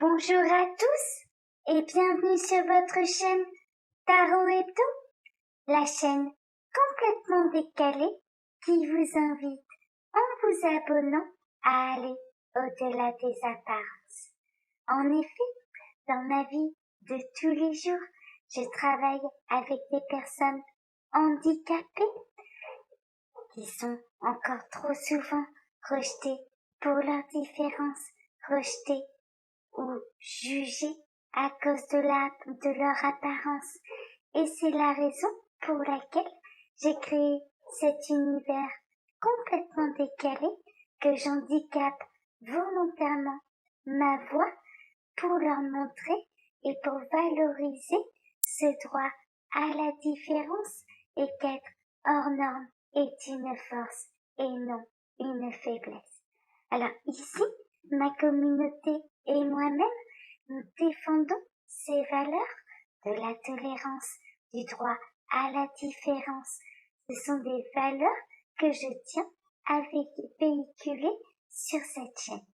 Bonjour à tous et bienvenue sur votre chaîne Tarot Hebdo, la chaîne complètement décalée qui vous invite, en vous abonnant, à aller au-delà des apparences. En effet, dans ma vie de tous les jours, je travaille avec des personnes handicapées qui sont encore trop souvent rejetées pour leurs différences, rejetées ou jugées à cause de leur apparence. Et c'est la raison pour laquelle j'ai créé cet univers complètement décalé que j'handicape volontairement ma voix pour leur montrer et pour valoriser ce droit à la différence et qu'être hors norme est une force et non une faiblesse. Alors ici, ma communauté et moi-même, nous défendons ces valeurs de la tolérance, du droit à la différence. Ce sont des valeurs que je tiens à véhiculer sur cette chaîne.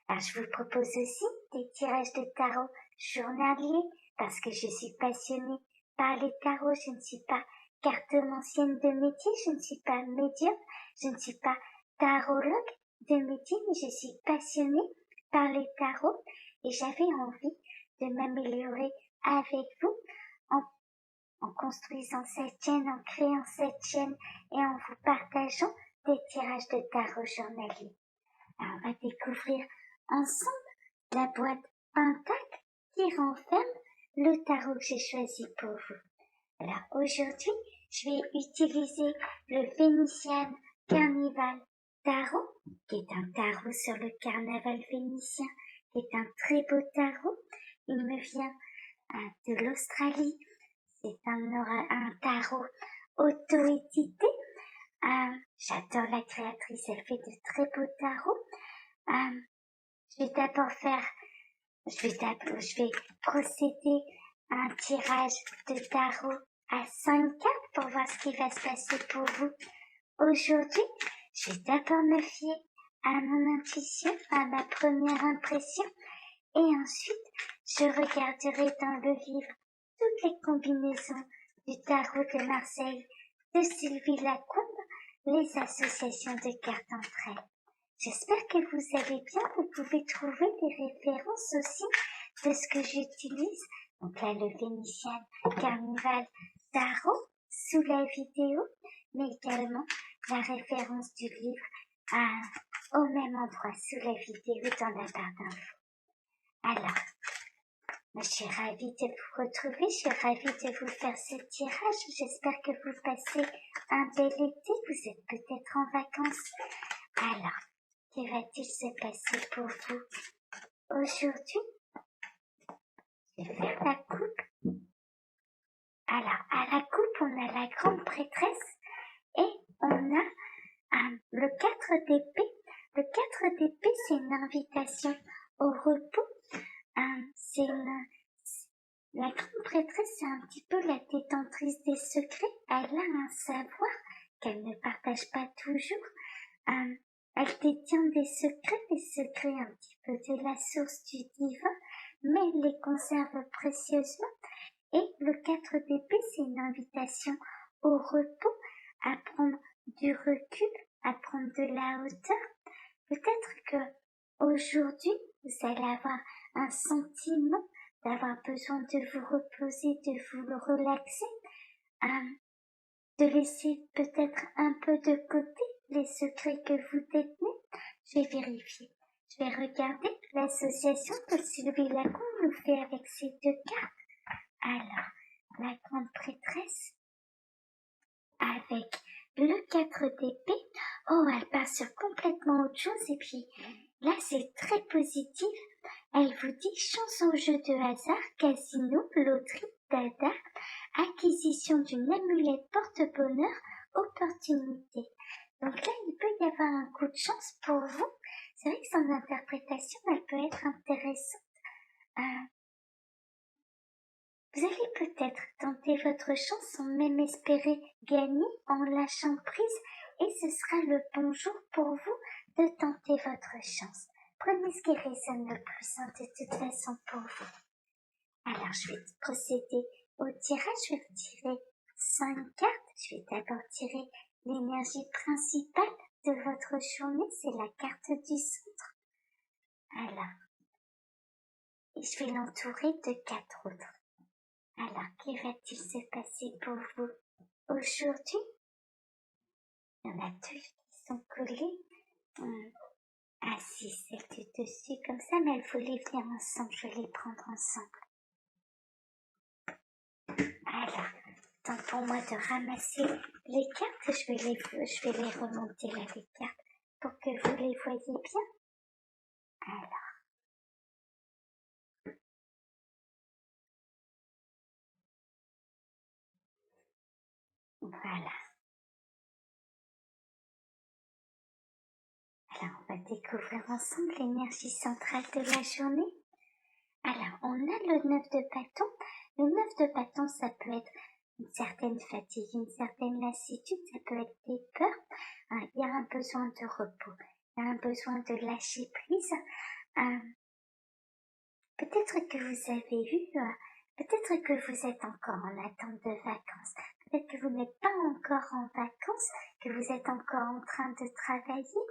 Alors, je vous propose aussi des tirages de tarot journaliers parce que je suis passionnée par les tarots. Je ne suis pas cartomancienne de métier, je ne suis pas médium, je ne suis pas tarologue de métier, mais je suis passionnée par les tarots et j'avais envie de m'améliorer avec vous en construisant cette chaîne, en créant cette chaîne et en vous partageant des tirages de tarot journaliers. Alors, on va découvrir ensemble la boîte Pentacle qui renferme le tarot que j'ai choisi pour vous. Alors aujourd'hui, je vais utiliser le Vénitian Carnival Tarot, qui est un tarot sur le carnaval vénitien, qui est un très beau tarot. Il me vient de l'Australie. C'est un tarot auto-édité. J'adore la créatrice, elle fait de très beaux tarots. Je vais procéder à un tirage de tarot à 5 cartes pour voir ce qui va se passer pour vous. Aujourd'hui, je vais d'abord me fier à mon intuition, à ma première impression, et ensuite, je regarderai dans le livre toutes les combinaisons du tarot de Marseille, de Sylvie Lacombe, les associations de cartes entre elles. J'espère que vous allez bien, vous pouvez trouver des références aussi de ce que j'utilise. Donc là, le Vénitian Carnival Tarot sous la vidéo, mais également la référence du livre au même endroit sous la vidéo dans la barre d'infos. Alors, je suis ravie de vous retrouver, je suis ravie de vous faire ce tirage. J'espère que vous passez un bel été, vous êtes peut-être en vacances. Alors, que va-t-il se passer pour vous aujourd'hui? Je vais faire la coupe. Alors, à la coupe, on a la grande prêtresse et on a le 4 d'épée. Le 4 d'épée, c'est une invitation au repos. La grande prêtresse, c'est un petit peu la détentrice des secrets. Elle a un savoir qu'elle ne partage pas toujours. Elle détient des secrets un petit peu de la source du divin, mais elle les conserve précieusement. Et le 4 d'épée, c'est une invitation au repos, à prendre du recul, à prendre de la hauteur. Peut-être que aujourd'hui, vous allez avoir un sentiment d'avoir besoin de vous reposer, de vous relaxer, de laisser peut-être un peu de côté les secrets que vous détenez. Je vais vérifier. Je vais regarder l'association que Sylvie Lacombe nous fait avec ces 2 cartes. Alors, la grande prêtresse avec le 4 d'épée. Oh, elle part sur complètement autre chose et puis là c'est très positif. Elle vous dit chance au jeu de hasard, casino, loterie, dada, acquisition d'une amulette porte-bonheur, opportunité. Donc là, il peut y avoir un coup de chance pour vous. C'est vrai que son interprétation, elle peut être intéressante. Vous allez peut-être tenter votre chance sans même espérer gagner en lâchant prise et ce sera le bon jour pour vous de tenter votre chance. Prenez ce qui résonne le plus de toute façon pour vous. Alors, je vais procéder au tirage. Je vais tirer 5 cartes. Je vais d'abord tirer l'énergie principale de votre journée. C'est la carte du centre. Alors, et je vais l'entourer de 4 autres. Alors, que va-t-il se passer pour vous aujourd'hui? Il y en a 2 qui sont collées. Ah si, celle du dessus comme ça, mais elles voulaient venir ensemble. Je vais les prendre ensemble. Alors, temps pour moi de ramasser les cartes. Je vais les remonter là, les cartes, pour que vous les voyez bien. Alors, voilà. Alors, on va découvrir ensemble l'énergie centrale de la journée. Alors, on a le 9 de bâton. Le 9 de bâton, ça peut être une certaine fatigue, une certaine lassitude, ça peut être des peurs. Il y a un besoin de repos, il y a un besoin de lâcher prise. Peut-être que vous avez vu, peut-être que vous êtes encore en attente de vacances, peut-être que vous n'êtes pas encore en vacances, que vous êtes encore en train de travailler,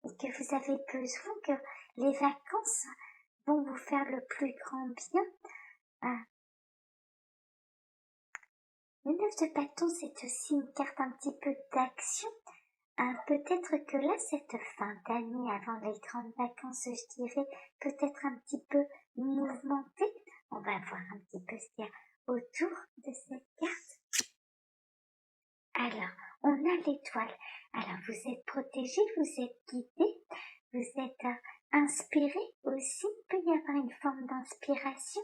et que vous avez besoin que les vacances vont vous faire le plus grand bien. Le 9 de bâton, c'est aussi une carte un petit peu d'action. Peut-être que là, cette fin d'année, avant les grandes vacances, je dirais, peut-être un petit peu mouvementée. On va voir un petit peu ce qu'il y a autour de cette carte. Alors, on a l'étoile. Alors, vous êtes protégé, vous êtes guidé, vous êtes inspiré aussi. Il peut y avoir une forme d'inspiration.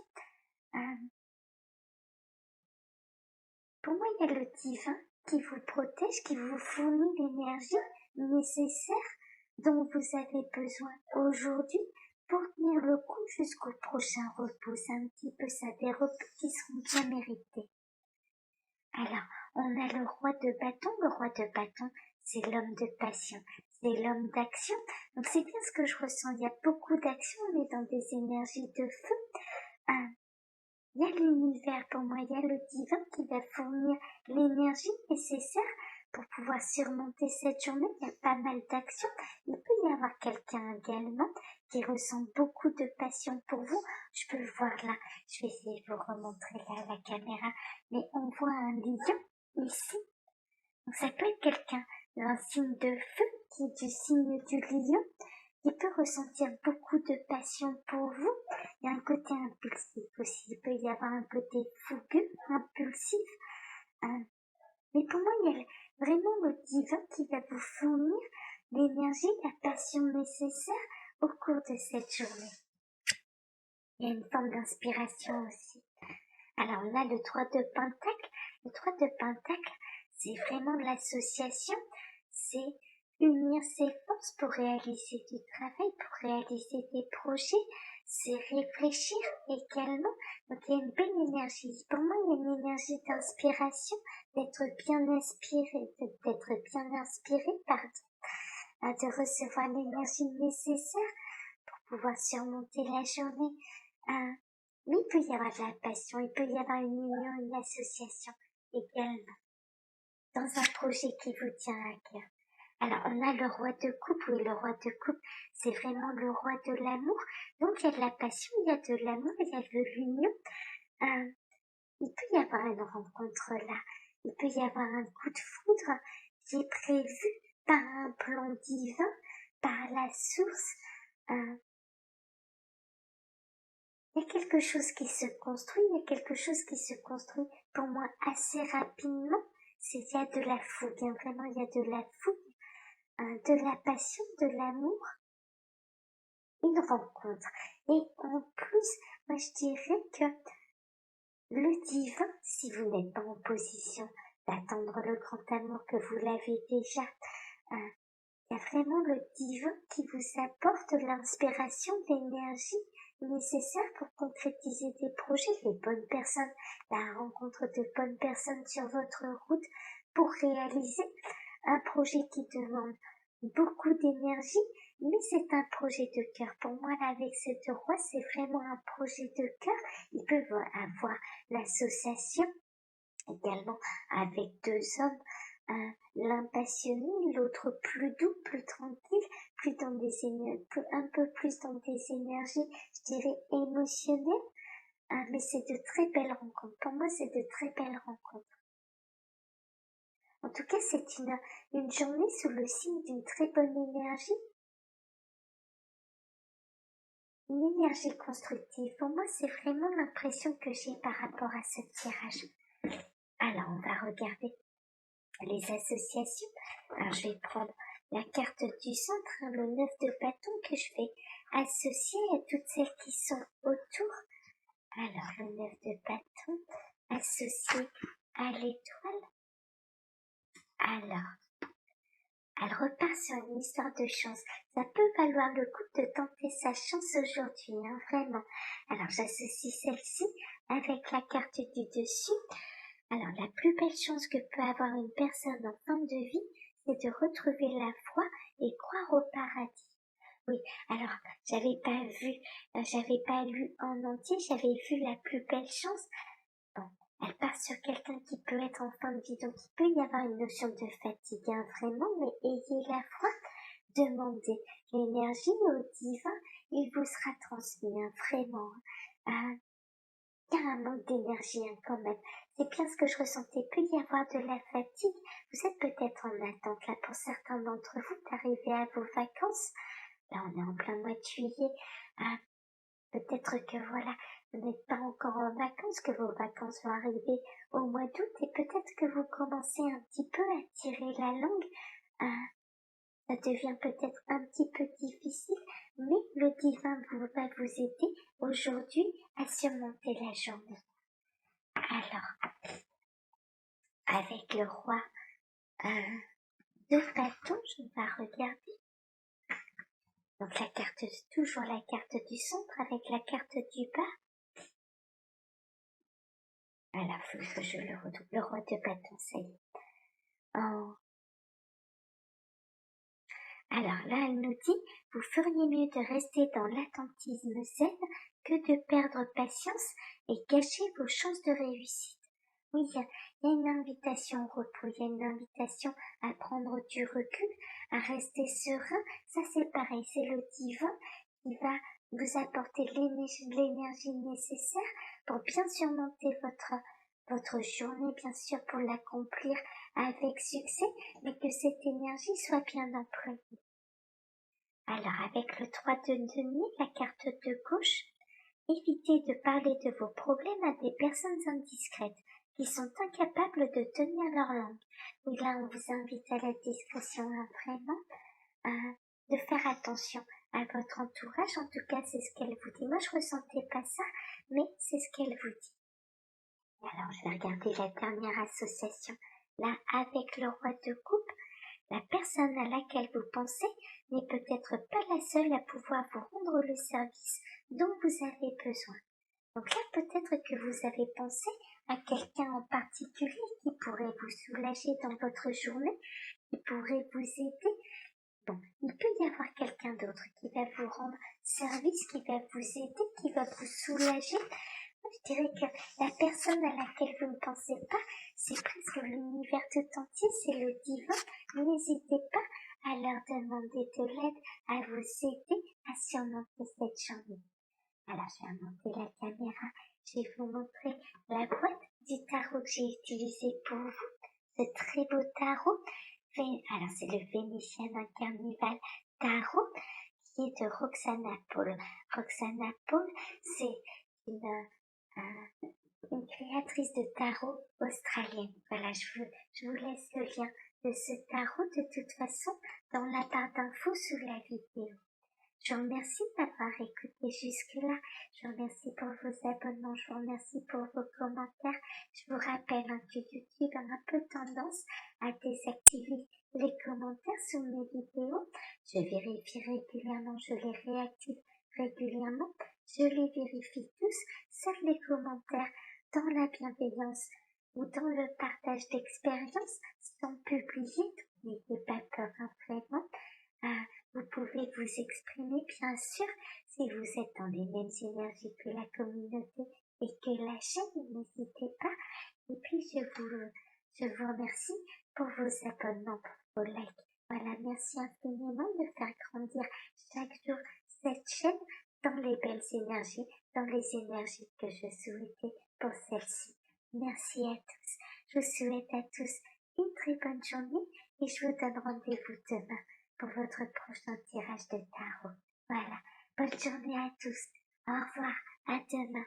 Pour moi, il y a le divin qui vous protège, qui vous fournit l'énergie nécessaire dont vous avez besoin aujourd'hui pour tenir le coup jusqu'au prochain repos. C'est un petit peu ça, des repos qui seront bien mérités. Alors, on a le roi de bâton. Le roi de bâton, c'est l'homme de passion, c'est l'homme d'action. Donc c'est bien ce que je ressens. Il y a beaucoup d'action, on est dans des énergies de feu. Il y a l'univers pour moi, il y a le divin qui va fournir l'énergie nécessaire pour pouvoir surmonter cette journée. Il y a pas mal d'actions. Il peut y avoir quelqu'un également qui ressent beaucoup de passion pour vous. Je peux le voir là. Je vais essayer de vous remontrer là à la caméra. Mais on voit un lion ici. Donc ça peut être quelqu'un d'un signe de feu qui est du signe du lion. Il peut ressentir beaucoup de passion pour vous. Il y a un côté impulsif aussi. Il peut y avoir un côté fougueux, impulsif. Mais pour moi, il y a vraiment le divin qui va vous fournir l'énergie, la passion nécessaire au cours de cette journée. Il y a une forme d'inspiration aussi. Alors, on a le 3 de Pentacle. Le 3 de Pentacle, c'est vraiment l'association. C'est unir ses forces pour réaliser du travail, pour réaliser des projets, c'est réfléchir également. Donc il y a une belle énergie. Pour moi, il y a une énergie d'inspiration, d'être bien inspiré, de recevoir l'énergie nécessaire pour pouvoir surmonter la journée. Mais il peut y avoir de la passion, il peut y avoir une union, une association également dans un projet qui vous tient à cœur. Alors, on a le roi de coupe. Oui, le roi de coupe, c'est vraiment le roi de l'amour. Donc, il y a de la passion, il y a de l'amour, il y a de l'union. Il peut y avoir une rencontre là. Il peut y avoir un coup de foudre qui est prévu par un plan divin, par la source. Il y a quelque chose qui se construit, il y a quelque chose qui se construit pour moi assez rapidement. Il y a de la fougue, hein, vraiment, il y a de la fougue. De la passion, de l'amour, une rencontre. Et en plus, moi je dirais que le divin, si vous n'êtes pas en position d'attendre le grand amour que vous l'avez déjà, il y a vraiment le divin qui vous apporte l'inspiration, l'énergie nécessaire pour concrétiser des projets, les bonnes personnes, la rencontre de bonnes personnes sur votre route pour réaliser un projet qui demande beaucoup d'énergie, mais c'est un projet de cœur. Pour moi, avec ces deux rois, c'est vraiment un projet de cœur. Ils peuvent avoir l'association également avec deux hommes, l'un passionné, l'autre plus doux, plus tranquille, plus dans des un peu plus dans des énergies, je dirais, émotionnelles. Mais c'est de très belles rencontres. Pour moi, c'est de très belles rencontres. En tout cas, c'est une journée sous le signe d'une très bonne énergie. Une énergie constructive. Pour moi, c'est vraiment l'impression que j'ai par rapport à ce tirage. Alors, on va regarder les associations. Alors, je vais prendre la carte du centre, le 9 de bâton que je vais associer à toutes celles qui sont autour. Alors, le 9 de bâton associé à l'étoile. Alors, elle repart sur une histoire de chance. Ça peut valoir le coup de tenter sa chance aujourd'hui, hein, vraiment. Alors, j'associe celle-ci avec la carte du dessus. Alors, la plus belle chance que peut avoir une personne en fin de vie, c'est de retrouver la foi et croire au paradis. Oui, alors, j'avais pas lu en entier, j'avais vu la plus belle chance. Bon, elle part sur quelqu'un qui peut être en fin de vie, donc il peut y avoir une notion de fatigue, hein, vraiment, mais ayez la foi, demandez l'énergie au divin, il vous sera transmis, hein, vraiment. Il y a un manque d'énergie, hein, quand même. C'est bien ce que je ressentais. Peut y avoir de la fatigue. Vous êtes peut-être en attente, là, pour certains d'entre vous, d'arriver à vos vacances. Là, on est en plein mois de juillet. Peut-être que voilà, vous n'êtes pas encore en vacances, que vos vacances vont arriver au mois d'août et peut-être que vous commencez un petit peu à tirer la langue. Ça devient peut-être un petit peu difficile, mais le divin va vous aider aujourd'hui à surmonter la journée. Alors, avec le roi de bâton, je vais regarder. Donc toujours la carte du centre avec la carte du bas. Alors, faut que je le retrouve. Le roi de bâton, ça y est. Oh. Alors là, elle nous dit, vous feriez mieux de rester dans l'attentisme zen que de perdre patience et gâcher vos chances de réussite. Oui, il y a une invitation au repos, il y a une invitation à prendre du recul, à rester serein. Ça, c'est pareil, c'est le divin qui va vous apporter l'énergie nécessaire pour bien surmonter votre journée, bien sûr, pour l'accomplir avec succès, mais que cette énergie soit bien employée. Alors, avec le 3 de denier, la carte de gauche, évitez de parler de vos problèmes à des personnes indiscrètes qui sont incapables de tenir leur langue. Oui, là, on vous invite à la discrétion, hein, vraiment, de faire attention à votre entourage. En tout cas, c'est ce qu'elle vous dit. Moi, je ressentais pas ça, mais c'est ce qu'elle vous dit. Alors, je vais regarder la dernière association. Là, avec le roi de coupe, la personne à laquelle vous pensez n'est peut-être pas la seule à pouvoir vous rendre le service dont vous avez besoin. Donc là, peut-être que vous avez pensé à quelqu'un en particulier qui pourrait vous soulager dans votre journée, qui pourrait vous aider. Bon, il peut y avoir quelqu'un d'autre qui va vous rendre service, qui va vous aider, qui va vous soulager. Je dirais que la personne à laquelle vous ne pensez pas, c'est presque l'univers tout entier, c'est le divin. N'hésitez pas à leur demander de l'aide, à vous aider à surmonter cette journée. Alors, je vais monter la caméra, je vais vous montrer la boîte du tarot que j'ai utilisé pour vous. Ce très beau tarot. Alors, c'est le Vénitien d'un Carnival Tarot, qui est de Roxana Paul. Roxana Paul, c'est une créatrice de tarot australienne. Voilà, je vous laisse le lien de ce tarot de toute façon dans la barre d'infos sous la vidéo. Je vous remercie d'avoir écouté jusque-là. Je vous remercie pour vos abonnements. Je vous remercie pour vos commentaires. Je vous rappelle que YouTube a un peu tendance à désactiver les commentaires sous mes vidéos. Je vérifie régulièrement, je les réactive régulièrement. Je les vérifie tous. Seuls les commentaires dans la bienveillance ou dans le partage d'expériences sont publiés. N'ayez pas peur, hein, vraiment. Vous pouvez vous exprimer, bien sûr, si vous êtes dans les mêmes énergies que la communauté et que la chaîne, n'hésitez pas. Et puis, je vous remercie pour vos abonnements, pour vos likes. Voilà, merci infiniment de faire grandir chaque jour cette chaîne dans les belles énergies, dans les énergies que je souhaitais pour celle-ci. Merci à tous. Je vous souhaite à tous une très bonne journée et je vous donne rendez-vous demain pour votre prochain tirage de tarot. Voilà. Bonne journée à tous. Au revoir. À demain.